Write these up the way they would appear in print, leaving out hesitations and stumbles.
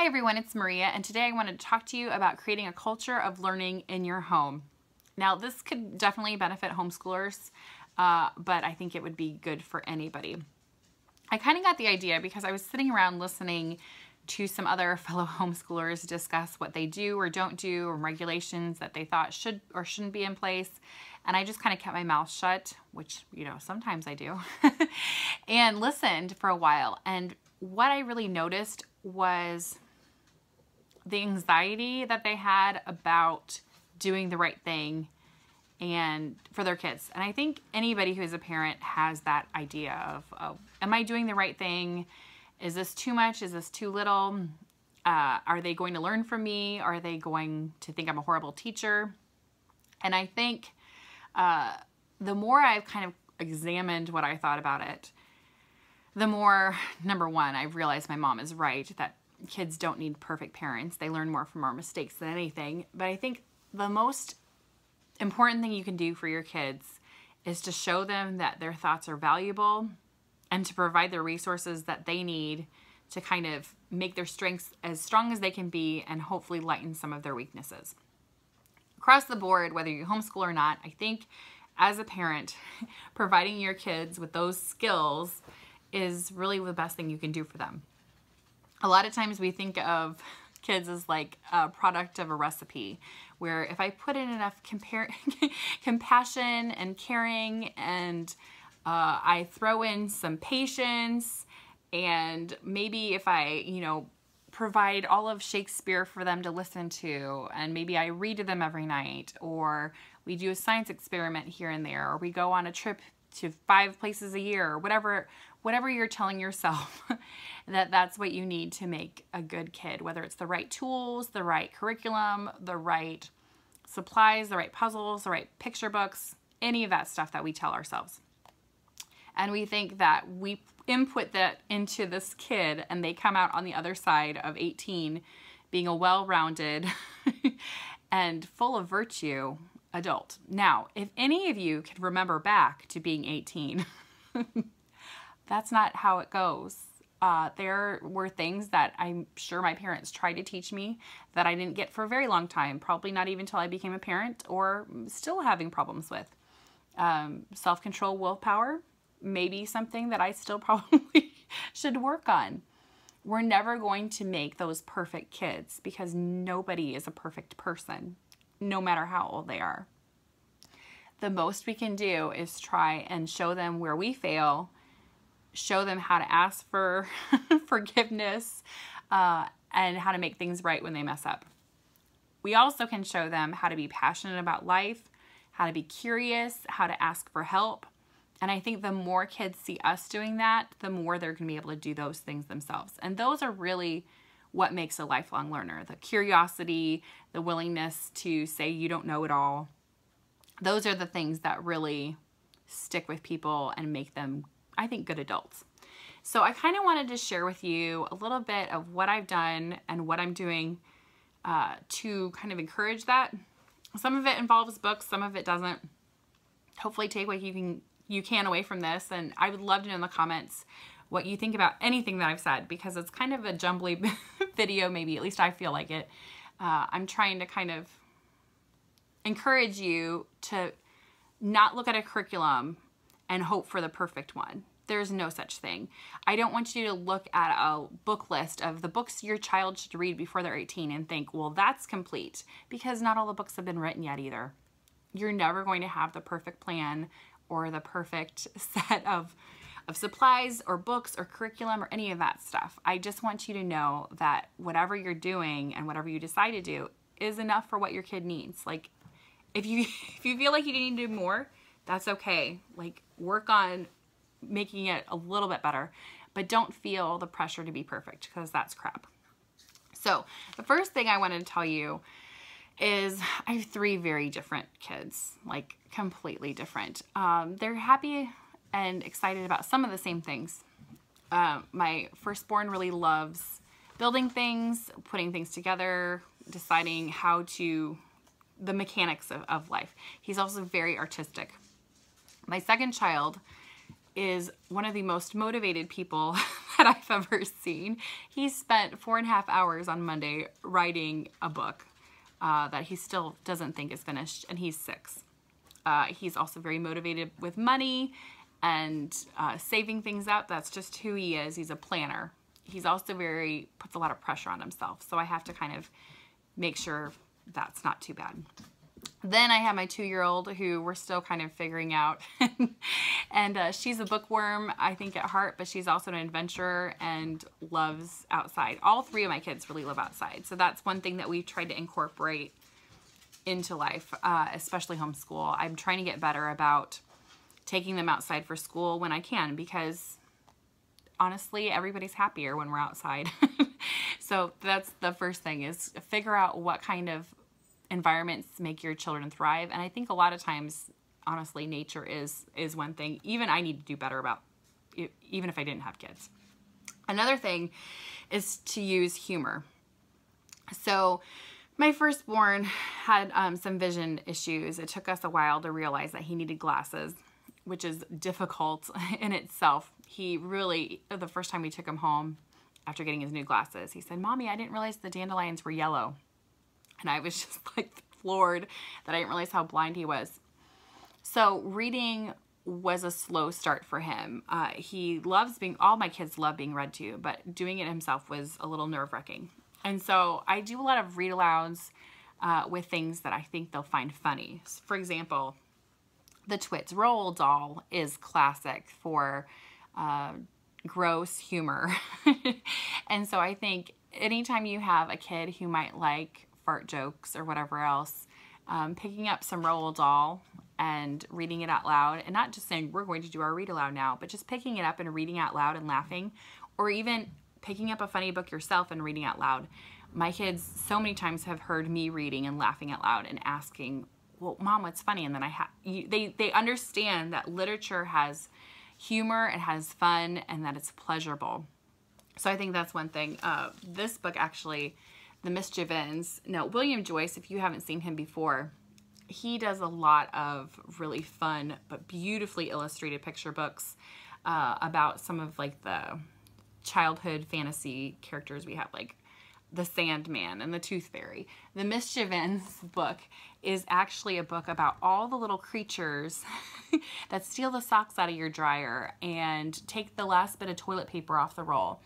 Hi everyone, it's Maria, and today I wanted to talk to you about creating a culture of learning in your home. Now, this could definitely benefit homeschoolers, but I think it would be good for anybody. I kind of got the idea because I was sitting around listening to some other fellow homeschoolers discuss what they do or don't do, or regulations that they thought should or shouldn't be in place. And I just kind of kept my mouth shut, which, sometimes I do, and listened for a while. And what I really noticed was the anxiety that they had about doing the right thing and for their kids. And I think anybody who is a parent has that idea of am I doing the right thing? Is this too much? Is this too little? Are they going to learn from me? Are they going to think I'm a horrible teacher? And I think the more I've kind of examined what I thought about it, the more, number one, I've realized my mom is right, that kids don't need perfect parents. They learn more from our mistakes than anything. But I think the most important thing you can do for your kids is to show them that their thoughts are valuable and to provide the resources that they need to kind of make their strengths as strong as they can be and hopefully lighten some of their weaknesses. Across the board, whether you homeschool or not, I think as a parent, providing your kids with those skills is really the best thing you can do for them. A lot of times we think of kids as like a product of a recipe, where if I put in enough compassion and caring, and I throw in some patience, and maybe if I, provide all of Shakespeare for them to listen to, and maybe I read to them every night, or we do a science experiment here and there, or we go on a trip to 5 places a year, or whatever you're telling yourself that's what you need to make a good kid, whether it's the right tools, the right curriculum, the right supplies, the right puzzles, the right picture books, any of that stuff that we tell ourselves. And we think that we input that into this kid and they come out on the other side of 18 being a well-rounded and full of virtue adult. Now, if any of you can remember back to being 18, that's not how it goes. There were things that I'm sure my parents tried to teach me that I didn't get for a very long time, probably not even until I became a parent, or still having problems with. Self-control, willpower, maybe something that I still probably should work on. We're never going to make those perfect kids because nobody is a perfect person, no matter how old they are. The most we can do is try and show them where we fail, show them how to ask for forgiveness, and how to make things right when they mess up. We also can show them how to be passionate about life, how to be curious, how to ask for help. And I think the more kids see us doing that, the more they're going to be able to do those things themselves. And those are really what makes a lifelong learner. The curiosity, the willingness to say you don't know it all. Those are the things that really stick with people and make them, I think, good adults. So I kind of wanted to share with you a little bit of what I've done and what I'm doing to kind of encourage that. Some of it involves books, some of it doesn't. Hopefully take what you can away from this, and I would love to know in the comments what you think about anything that I've said, because it's kind of a jumbly video, maybe, at least I feel like it. I'm trying to kind of encourage you to not look at a curriculum and hope for the perfect one. There's no such thing. I don't want you to look at a book list of the books your child should read before they're 18 and think, well, that's complete, because not all the books have been written yet either. You're never going to have the perfect plan or the perfect set of supplies or books or curriculum or any of that stuff. I just want you to know that whatever you're doing and whatever you decide to do is enough for what your kid needs. Like, if you feel like you need to do more, that's okay. Like, work on making it a little bit better, but don't feel the pressure to be perfect, because that's crap. So the first thing I wanted to tell you is I have 3 very different kids, like completely different. They're happy and excited about some of the same things. My firstborn really loves building things, putting things together, deciding how to, the mechanics of life. He's also very artistic. My second child is one of the most motivated people that I've ever seen. He spent 4.5 hours on Monday writing a book that he still doesn't think is finished, and he's 6. He's also very motivated with money and saving things up. That's just who he is. He's a planner. He's also puts a lot of pressure on himself. So I have to kind of make sure that's not too bad. Then I have my 2-year-old who we're still kind of figuring out. And she's a bookworm, I think, at heart, but she's also an adventurer and loves outside. All 3 of my kids really live outside. So that's one thing that we've tried to incorporate into life, especially homeschool. I'm trying to get better about taking them outside for school when I can, because honestly, everybody's happier when we're outside. So that's the first thing, is figure out what kind of environments make your children thrive. And I think a lot of times, honestly, nature is one thing. Even I need to do better about, even if I didn't have kids. Another thing is to use humor. So my firstborn had some vision issues. It took us a while to realize that he needed glasses, which is difficult in itself. He really, the first time we took him home after getting his new glasses, he said, "Mommy, I didn't realize the dandelions were yellow." And I was just like floored that I didn't realize how blind he was. So reading was a slow start for him. He loves all my kids love being read to, but doing it himself was a little nerve-wracking. And so I do a lot of read-alouds with things that I think they'll find funny. For example, the Twits Roll doll is classic for gross humor. And so I think anytime you have a kid who might like fart jokes or whatever else, picking up some Roald Dahl and reading it out loud, and not just saying we're going to do our read aloud now, but just picking it up and reading out loud and laughing, or even picking up a funny book yourself and reading out loud. My kids so many times have heard me reading and laughing out loud and asking, "Well, Mom, what's funny?" And then they understand that literature has humor, it has fun, and that it's pleasurable. So I think that's one thing. This book actually, The Mischief Ends. Now, William Joyce, if you haven't seen him before, he does a lot of really fun but beautifully illustrated picture books about some of like the childhood fantasy characters we have, like the Sandman and the Tooth Fairy. The Mischief Ends book is actually a book about all the little creatures that steal the socks out of your dryer and take the last bit of toilet paper off the roll.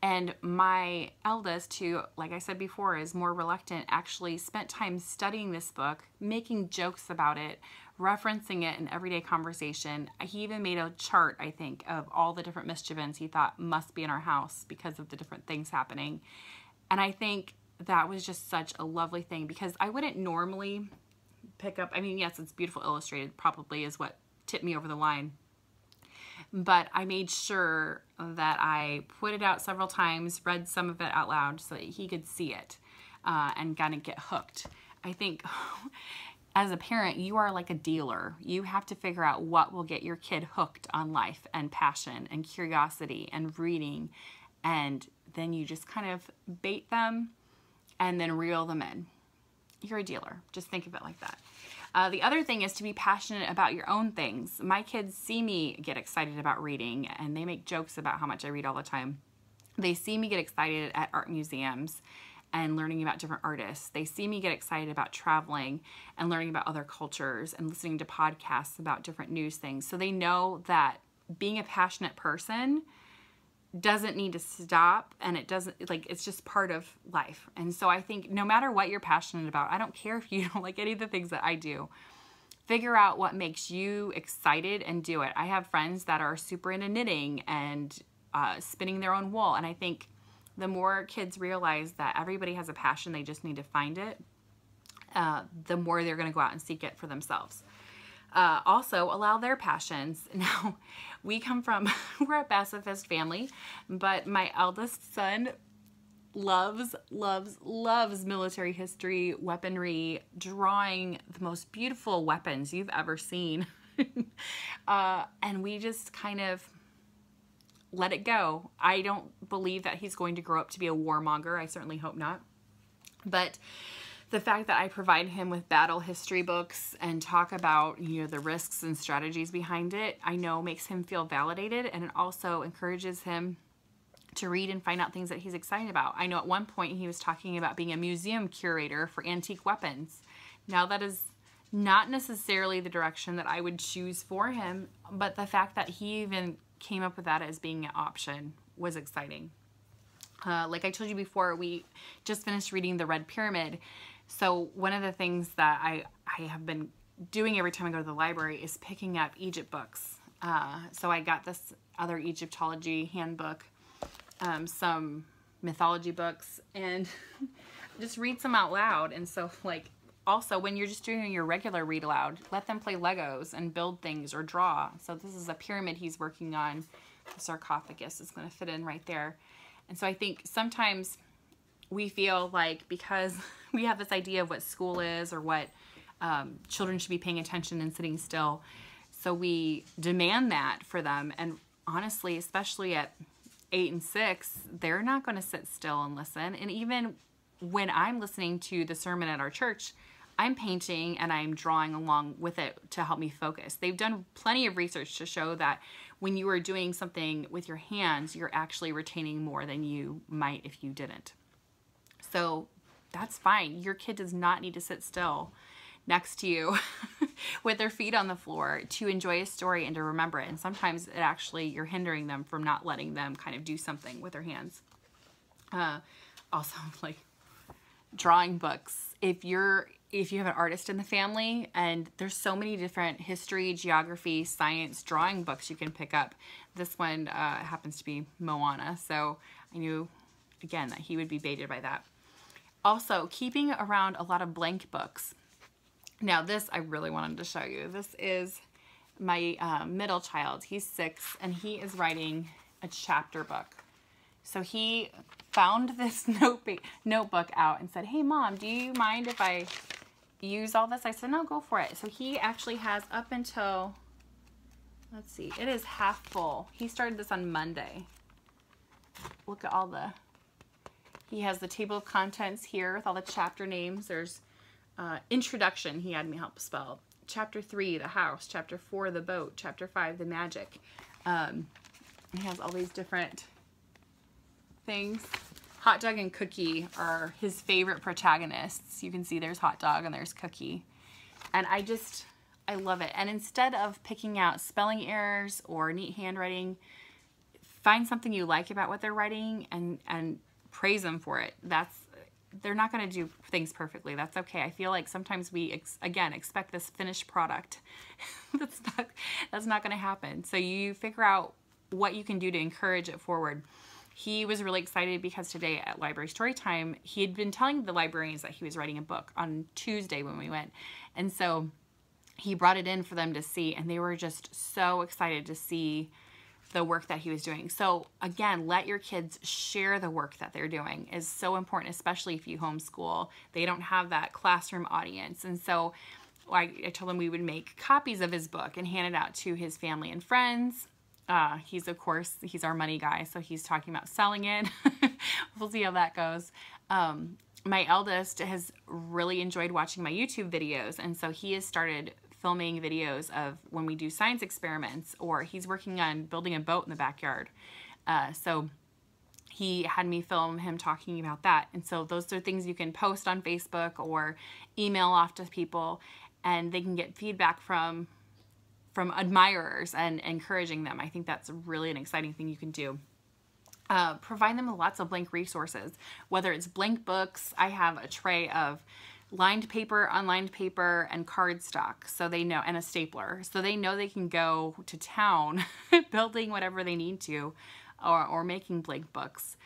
And my eldest, who, like I said before, is more reluctant, actually spent time studying this book, making jokes about it, referencing it in everyday conversation. He even made a chart, I think, of all the different mischief ends he thought must be in our house because of the different things happening. And I think that was just such a lovely thing, because I wouldn't normally pick up, I mean, yes, it's beautiful illustrated, probably is what tipped me over the line. But I made sure that I put it out several times, read some of it out loud so that he could see it and kind of get hooked. I think as a parent, you are like a dealer. You have to figure out what will get your kid hooked on life and passion and curiosity and reading. And then you just kind of bait them and then reel them in. You're a dealer. Just think of it like that. The other thing is to be passionate about your own things. My kids see me get excited about reading, and they make jokes about how much I read all the time. They see me get excited at art museums and learning about different artists. They see me get excited about traveling and learning about other cultures and listening to podcasts about different news things. So they know that being a passionate person doesn't need to stop, and it doesn't, like, it's just part of life. And so I think no matter what you're passionate about, I don't care if you don't like any of the things that I do, figure out what makes you excited and do it. I have friends that are super into knitting and spinning their own wool, and I think the more kids realize that everybody has a passion, they just need to find it, the more they're going to go out and seek it for themselves. Also, allow their passions. Now, we come from, we're a pacifist family, but my eldest son loves military history, weaponry, drawing the most beautiful weapons you've ever seen. And we just kind of let it go. I don't believe that he's going to grow up to be a warmonger. I certainly hope not. But The fact that I provide him with battle history books and talk about, you know, the risks and strategies behind it, I know makes him feel validated, and it also encourages him to read and find out things that he's excited about. I know at one point he was talking about being a museum curator for antique weapons. Now that is not necessarily the direction that I would choose for him, but the fact that he even came up with that as being an option was exciting. Like I told you before, we just finished reading The Red Pyramid. So one of the things that I have been doing every time I go to the library is picking up Egypt books. So I got this other Egyptology handbook, some mythology books, and just read some out loud. And so, like, also when you're just doing your regular read aloud, let them play Legos and build things or draw. So this is a pyramid he's working on. The sarcophagus is going to fit in right there. And so I think sometimes we feel like because we have this idea of what school is or what children should be paying attention and sitting still, so we demand that for them. And honestly, especially at 8 and 6, they're not going to sit still and listen. And even when I'm listening to the sermon at our church, I'm painting and I'm drawing along with it to help me focus. They've done plenty of research to show that when you are doing something with your hands, you're actually retaining more than you might if you didn't. So that's fine. Your kid does not need to sit still next to you with their feet on the floor to enjoy a story and to remember it. And sometimes it actually, you're hindering them from not letting them kind of do something with their hands. Also, like drawing books. If you have an artist in the family, and there's so many different history, geography, science drawing books you can pick up. This one happens to be Moana, so I knew, again, that he would be baited by that. Also, keeping around a lot of blank books. Now, this I really wanted to show you. This is my middle child. He's 6, and he is writing a chapter book. So he found this notebook out and said, "Hey, Mom, do you mind if I use all this?" I said, "No, go for it." So he actually has up until, let's see, it is half full. He started this on Monday. Look at all he has the table of contents here with all the chapter names. There's introduction, he had me help spell. Chapter 3, the house. Chapter 4, the boat. Chapter 5, the magic. He has all these different things. Hot Dog and Cookie are his favorite protagonists. You can see there's Hot Dog and there's Cookie. And I love it. And instead of picking out spelling errors or neat handwriting, find something you like about what they're writing and praise them for it. They're not going to do things perfectly. That's okay. I feel like sometimes we, again, expect this finished product. That's not going to happen. So you figure out what you can do to encourage it forward. He was really excited because today at Library Storytime, he had been telling the librarians that he was writing a book on Tuesday when we went. And so he brought it in for them to see, and they were just so excited to see the work that he was doing. So again, let your kids share the work that they're doing is so important, especially if you homeschool. They don't have that classroom audience. And so I told him we would make copies of his book and hand it out to his family and friends. He's our money guy, so he's talking about selling it. We'll see how that goes. My eldest has really enjoyed watching my YouTube videos, and so he has started filming videos of when we do science experiments, or he's working on building a boat in the backyard. So he had me film him talking about that. And so those are things you can post on Facebook or email off to people, and they can get feedback from admirers and encouraging them. I think that's really an exciting thing you can do. Provide them with lots of blank resources, whether it's blank books. I have a tray of lined paper, unlined paper, and cardstock, so they know, and a stapler, so they know they can go to town building whatever they need to, or making blank books.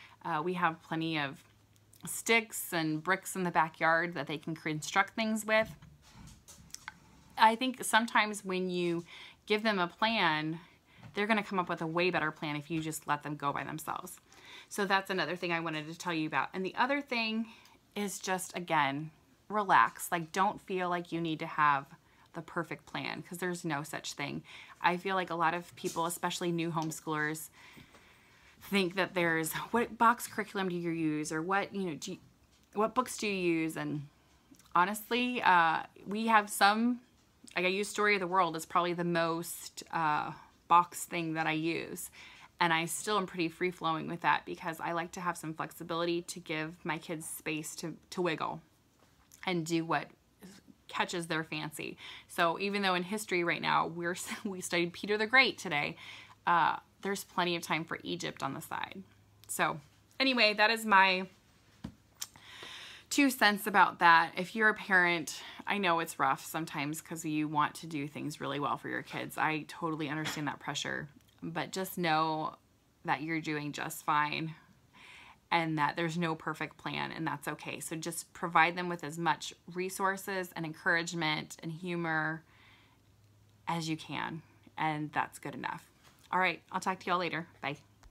We have plenty of sticks and bricks in the backyard that they can construct things with. I think sometimes when you give them a plan, they're going to come up with a way better plan if you just let them go by themselves. So that's another thing I wanted to tell you about. And the other thing is just, again, relax. Like, don't feel like you need to have the perfect plan, because there's no such thing. I feel like a lot of people, especially new homeschoolers, think that there's, what box curriculum do you use, or what books do you use? And honestly, we have some, like I use Story of the World as probably the most box thing that I use. And I still am pretty free flowing with that because I like to have some flexibility to give my kids space to wiggle and do what catches their fancy. So even though in history right now we studied Peter the Great today, there's plenty of time for Egypt on the side. So anyway, that is my 2 cents about that. If you're a parent, I know it's rough sometimes because you want to do things really well for your kids. I totally understand that pressure, but just know that you're doing just fine and that there's no perfect plan, and that's okay. So just provide them with as much resources and encouragement and humor as you can, and that's good enough. All right, I'll talk to y'all later. Bye.